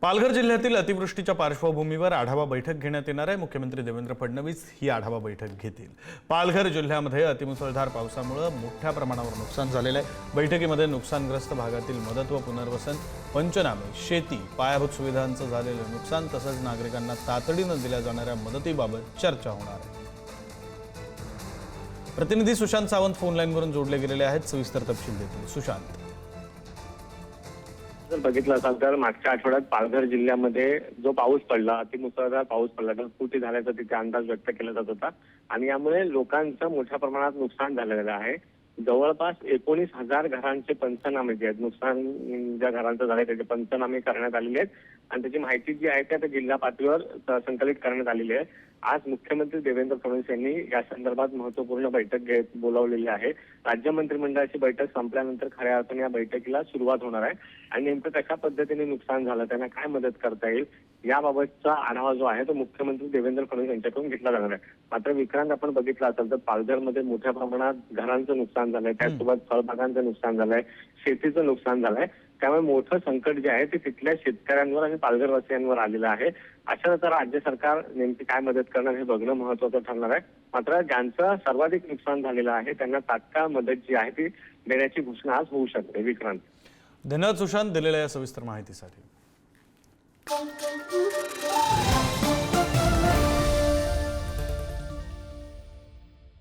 पालघर जिल्ह्यातील अतिवृष्टीच्या पार्श्वभूमीवर आढावा बैठक घेण्यात येणार आहे। मुख्यमंत्री देवेंद्र फडणवीस ही आढावा बैठक घेतील। पालघर जिल्ह्यामध्ये अतिमुसळधार पावसामुळे मोठ्या प्रमाणावर नुकसान झालेले आहे। बैठकीमध्ये नुकसानग्रस्त भागातील मदत व पुनर्वसन, पंचनामे, शेती, पायाभूत सुविधांचं झालेलं नुकसान तसंच नागरिकांना तातडीनं दिल्या जाणाऱ्या मदतीबाबत चर्चा होणार आहे। प्रतिनिधी सुशांत सावंत फोन लाईनवरून जोडले गेलेले आहेत। सविस्तर तपशील देतील सुशांत। जर बघितलं असाल तर मागच्या आठवड्यात पालघर जिल्ह्यामध्ये जो पाऊस पडला, अतिमुसळधार पाऊस पडला, ढगफुटी झाल्याचा तिथे अंदाज व्यक्त केला जात होता आणि यामुळे लोकांचं मोठ्या प्रमाणात नुकसान झालेलं आहे। जवळपास 19,000 घरांचे पंचनामे जे आहेत, नुकसान ज्या घरांचं झालंय त्याचे पंचनामे करण्यात आलेले आहेत आणि त्याची माहिती जी आहे त्या जिल्हा पातळीवर संकलित करण्यात आलेली आहे। आज मुख्यमंत्री देवेंद्र फडणवीस यांनी या संदर्भात महत्त्वपूर्ण बैठक बोलावलेली आहे। राज्य मंत्रिमंडळाची बैठक संपल्यानंतर खऱ्या अर्थाने या बैठकीला सुरुवात होणार आहे आणि नेमकं कशा पद्धतीने नुकसान झालं, त्यांना काय मदत करता येईल याबाबतचा आढावा जो आहे तो मुख्यमंत्री देवेंद्र फडणवीस यांच्याकडून घेतला जाणार आहे। मात्र विक्रांत, आपण बघितलं असेल तर पालघरमध्ये मोठ्या प्रमाणात घरांचं नुकसान झालंय, त्याचसोबत फळबागांचं नुकसान झालंय, शेतीचं नुकसान झालंय। त्यामुळे मोठं संकट जे आहे ते तिथल्या शेतकऱ्यांवर आणि पालघरवासियांवर आलेलं आहे। अशानंतर राज्य सरकार नेमकी काय मदत करणार हे बघणं महत्त्वाचं ठरणार आहे। मात्र ज्यांचं सर्वाधिक नुकसान झालेलं आहे त्यांना तात्काळ मदत जी आहे ती देण्याची घोषणा आज होऊ शकते। विक्रांत, धन्यवाद सुशांत दिलेल्या या सविस्तर माहितीसाठी।